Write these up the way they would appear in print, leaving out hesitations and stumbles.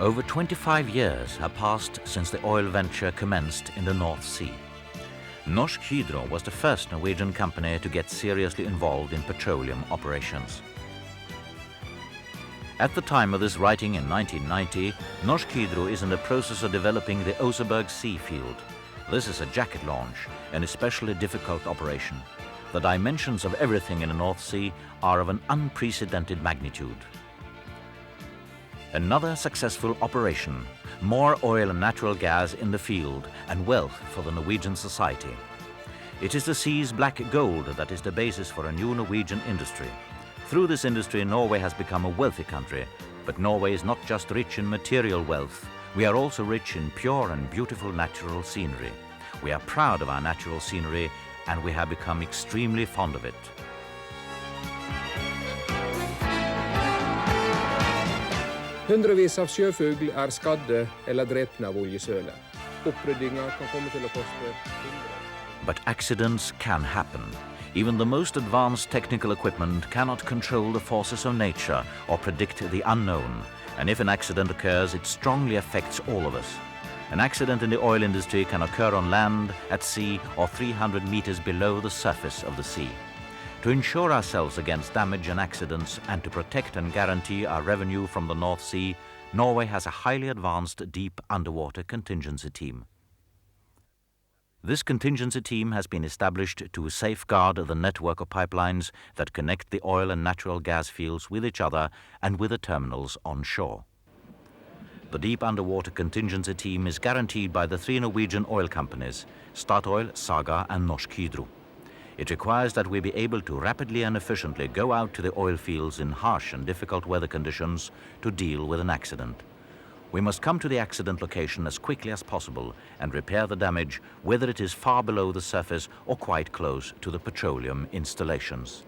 Over 25 years have passed since the oil venture commenced in the North Sea. Norsk Hydro was the first Norwegian company to get seriously involved in petroleum operations. At the time of this writing in 1990, Norsk Hydro is in the process of developing the Oseberg C field. This is a jacket launch, an especially difficult operation. The dimensions of everything in the North Sea are of an unprecedented magnitude. Another successful operation, more oil and natural gas in the field and wealth for the Norwegian society. It is the sea's black gold that is the basis for a new Norwegian industry. Through this industry, Norway has become a wealthy country, but Norway is not just rich in material wealth. We are also rich in pure and beautiful natural scenery. We are proud of our natural scenery and we have become extremely fond of it. Hundrevis av sjøfugl skadde eller drepne av oljesølet. Oppryddinga kan komme til å koste But accidents can happen. Even the most advanced technical equipment cannot control the forces of nature or predict the unknown. And if an accident occurs, it strongly affects all of us. An accident in the oil industry can occur on land, at sea, or 300 meters below the surface of the sea. To ensure ourselves against damage and accidents and to protect and guarantee our revenue from the North Sea, Norway has a highly advanced deep underwater contingency team. This contingency team has been established to safeguard the network of pipelines that connect the oil and natural gas fields with each other and with the terminals on shore. The deep underwater contingency team is guaranteed by the three Norwegian oil companies, Statoil, Saga and Norsk Hydro. It requires that we be able to rapidly and efficiently go out to the oil fields in harsh and difficult weather conditions to deal with an accident. We must come to the accident location as quickly as possible and repair the damage, whether it is far below the surface or quite close to the petroleum installations.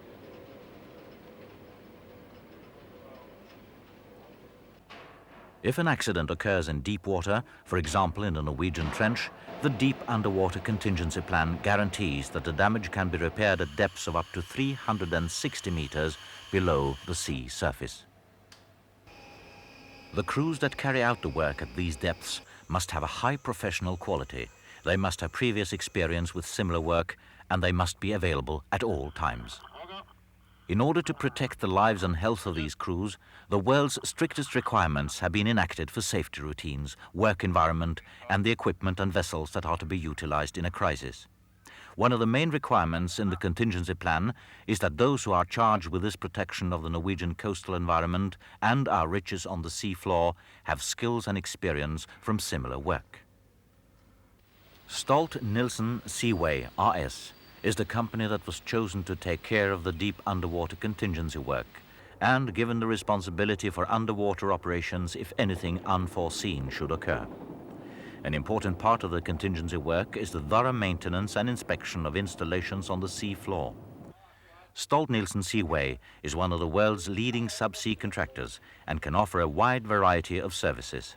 If an accident occurs in deep water, for example in the Norwegian Trench, the deep underwater contingency plan guarantees that the damage can be repaired at depths of up to 360 meters below the sea surface. The crews that carry out the work at these depths must have a high professional quality. They must have previous experience with similar work and they must be available at all times. In order to protect the lives and health of these crews, the world's strictest requirements have been enacted for safety routines, work environment, and the equipment and vessels that are to be utilized in a crisis. One of the main requirements in the contingency plan is that those who are charged with this protection of the Norwegian coastal environment and our riches on the sea floor have skills and experience from similar work. Stolt-Nielsen Seaway AS is the company that was chosen to take care of the deep underwater contingency work and given the responsibility for underwater operations if anything unforeseen should occur. An important part of the contingency work is the thorough maintenance and inspection of installations on the sea floor. Stolt-Nielsen Seaway is one of the world's leading subsea contractors and can offer a wide variety of services.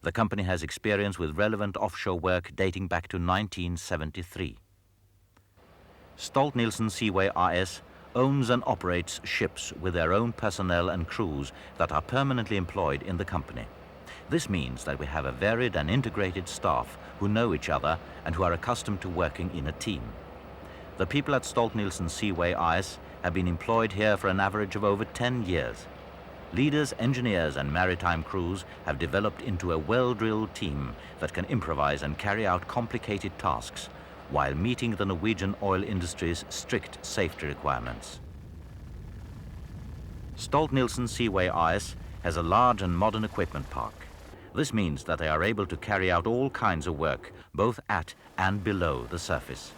The company has experience with relevant offshore work dating back to 1973. Stolt-Nielsen Seaway AS owns and operates ships with their own personnel and crews that are permanently employed in the company. This means that we have a varied and integrated staff who know each other and who are accustomed to working in a team. The people at Stolt-Nielsen Seaway AS have been employed here for an average of over 10 years. Leaders, engineers and maritime crews have developed into a well-drilled team that can improvise and carry out complicated tasks while meeting the Norwegian oil industry's strict safety requirements. Stolt-Nielsen Seaway AS has a large and modern equipment park. This means that they are able to carry out all kinds of work, both at and below the surface.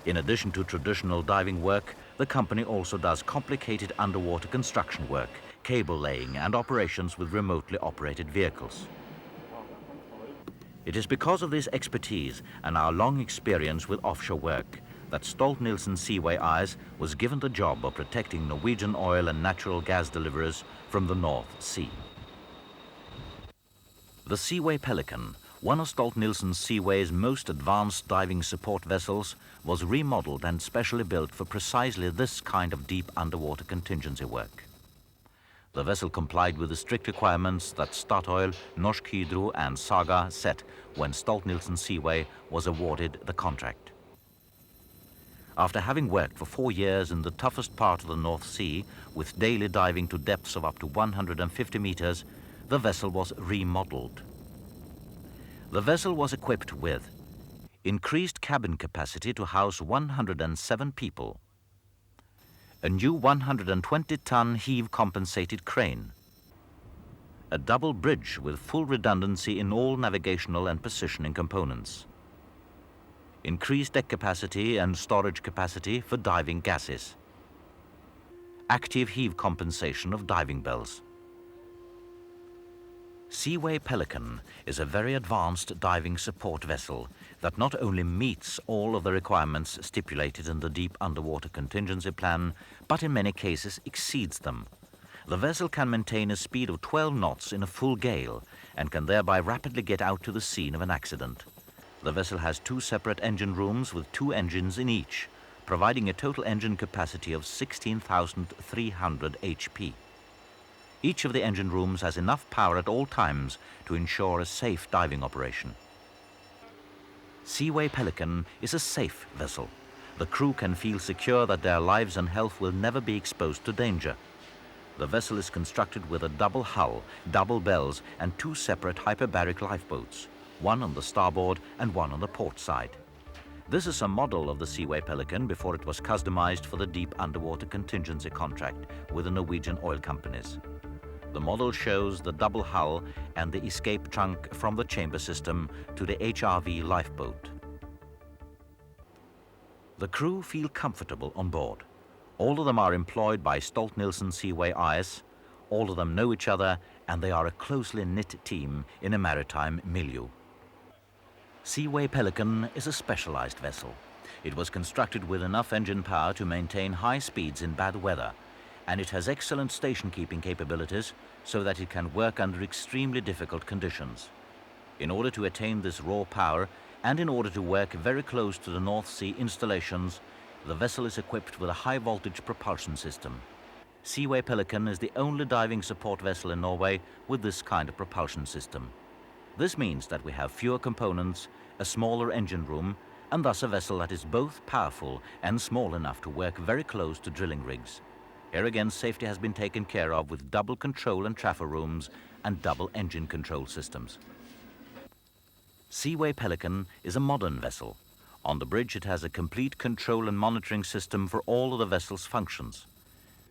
In addition to traditional diving work, the company also does complicated underwater construction work, cable laying and operations with remotely operated vehicles. It is because of this expertise and our long experience with offshore work that Stolt-Nielsen Seaway AS was given the job of protecting Norwegian oil and natural gas deliveries from the North Sea. The Seaway Pelican, one of Stolt-Nielsen Seaway's most advanced diving support vessels, was remodeled and specially built for precisely this kind of deep underwater contingency work. The vessel complied with the strict requirements that Statoil, Norsk Hydro and Saga set when Stolt-Nielsen Seaway was awarded the contract. After having worked for 4 years in the toughest part of the North Sea, with daily diving to depths of up to 150 meters, the vessel was remodeled. The vessel was equipped with increased cabin capacity to house 107 people, a new 120-ton heave-compensated crane, a double bridge with full redundancy in all navigational and positioning components, increased deck capacity and storage capacity for diving gases, active heave compensation of diving bells. Seaway Pelican is a very advanced diving support vessel that not only meets all of the requirements stipulated in the Deep Underwater Contingency Plan, but in many cases exceeds them. The vessel can maintain a speed of 12 knots in a full gale and can thereby rapidly get out to the scene of an accident. The vessel has 2 separate engine rooms with 2 engines in each, providing a total engine capacity of 16,300 HP. Each of the engine rooms has enough power at all times to ensure a safe diving operation. Seaway Pelican is a safe vessel. The crew can feel secure that their lives and health will never be exposed to danger. The vessel is constructed with a double hull, double bells and 2 separate hyperbaric lifeboats, one on the starboard and one on the port side. This is a model of the Seaway Pelican before it was customized for the Deep Underwater Contingency contract with the Norwegian oil companies. The model shows the double hull and the escape trunk from the chamber system to the HRV lifeboat. The crew feel comfortable on board. All of them are employed by Stolt-Nielsen Seaway AS. All of them know each other and they are a closely knit team in a maritime milieu. Seaway Pelican is a specialized vessel. It was constructed with enough engine power to maintain high speeds in bad weather, and it has excellent station-keeping capabilities so that it can work under extremely difficult conditions. In order to attain this raw power, and in order to work very close to the North Sea installations, the vessel is equipped with a high-voltage propulsion system. Seaway Pelican is the only diving support vessel in Norway with this kind of propulsion system. This means that we have fewer components, a smaller engine room, and thus a vessel that is both powerful and small enough to work very close to drilling rigs. Here again, safety has been taken care of with double control and traffic rooms and double engine control systems. Seaway Pelican is a modern vessel. On the bridge, it has a complete control and monitoring system for all of the vessel's functions.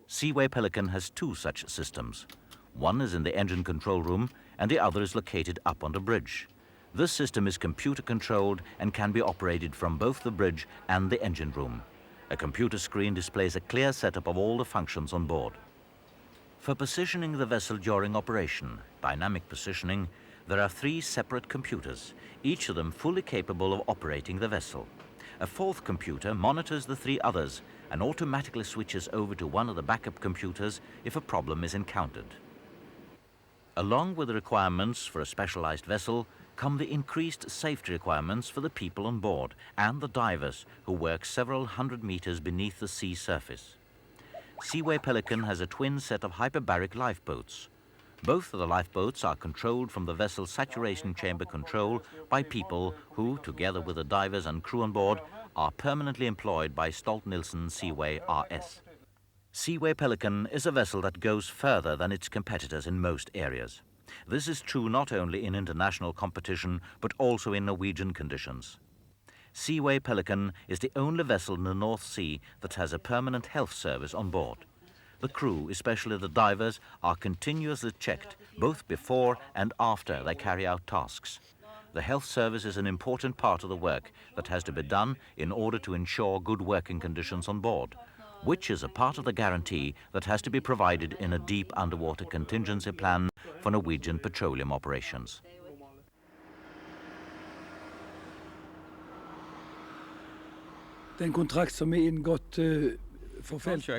Seaway Pelican has 2 such systems. One is in the engine control room and the other is located up on the bridge. This system is computer controlled and can be operated from both the bridge and the engine room. A computer screen displays a clear setup of all the functions on board. For positioning the vessel during operation, dynamic positioning, there are 3 separate computers, each of them fully capable of operating the vessel. A 4th computer monitors the 3 others and automatically switches over to one of the backup computers if a problem is encountered. Along with the requirements for a specialized vessel come the increased safety requirements for the people on board and the divers who work several hundred meters beneath the sea surface. Seaway Pelican has a twin set of hyperbaric lifeboats. Both of the lifeboats are controlled from the vessel's saturation chamber control by people who, together with the divers and crew on board, are permanently employed by Stolt-Nielsen Seaway AS. Seaway Pelican is a vessel that goes further than its competitors in most areas. This is true not only in international competition, but also in Norwegian conditions. Seaway Pelican is the only vessel in the North Sea that has a permanent health service on board. The crew, especially the divers, are continuously checked both before and after they carry out tasks. The health service is an important part of the work that has to be done in order to ensure good working conditions on board, which is a part of the guarantee that has to be provided in a deep underwater contingency plan for Norwegian petroleum operations. The contract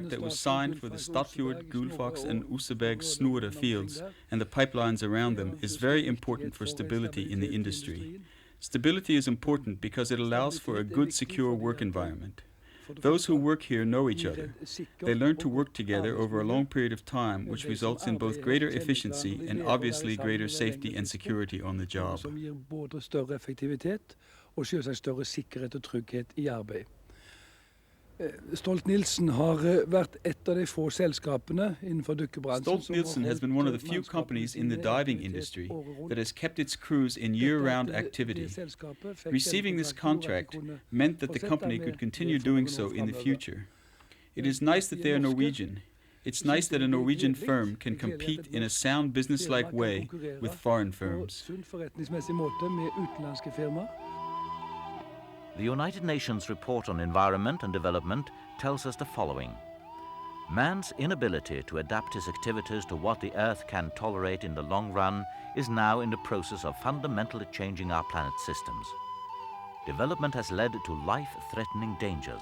that was signed for the Statfjord, Gullfaks and Oseberg Snorre fields and the pipelines around them is very important for stability in the industry. Stability is important because it allows for a good, secure work environment. Those who work here know each other. They learn to work together over a long period of time, which results in both greater efficiency and obviously greater safety and security on the job. Som gir både større effektivitet og selvsagt større sikkerhet og trygghet i arbeid. Stolt-Nielsen har vært et av de få selskapene innenfor dykkerbransjen. Stolt-Nielsen has been one of the few companies in the diving industry that has kept its crews in year-round activity. Receiving this contract meant that the company could continue doing so in the future. It is nice that they are Norwegian. It's nice that a Norwegian firm can compete in a sound business-like way with foreign firms. The United Nations report on environment and development tells us the following. Man's inability to adapt his activities to what the Earth can tolerate in the long run is now in the process of fundamentally changing our planet's systems. Development has led to life-threatening dangers.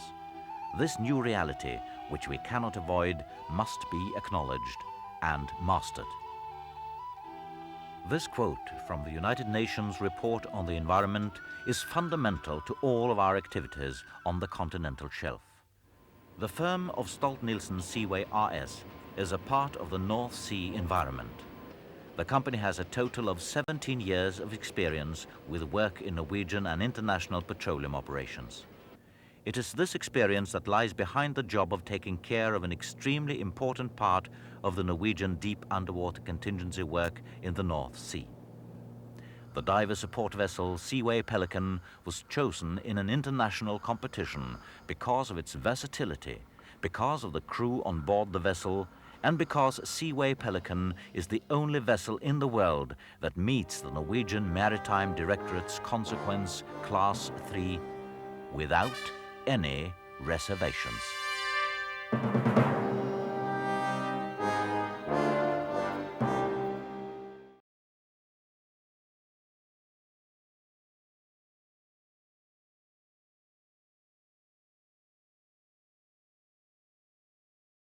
This new reality, which we cannot avoid, must be acknowledged and mastered. This quote from the United Nations report on the environment is fundamental to all of our activities on the continental shelf. The firm of Stolt-Nielsen Seaway RS is a part of the North Sea environment. The company has a total of 17 years of experience with work in Norwegian and international petroleum operations. It is this experience that lies behind the job of taking care of an extremely important part of the Norwegian deep underwater contingency work in the North Sea. The diver support vessel Seaway Pelican was chosen in an international competition because of its versatility, because of the crew on board the vessel, and because Seaway Pelican is the only vessel in the world that meets the Norwegian Maritime Directorate's consequence Class 3 without any reservations.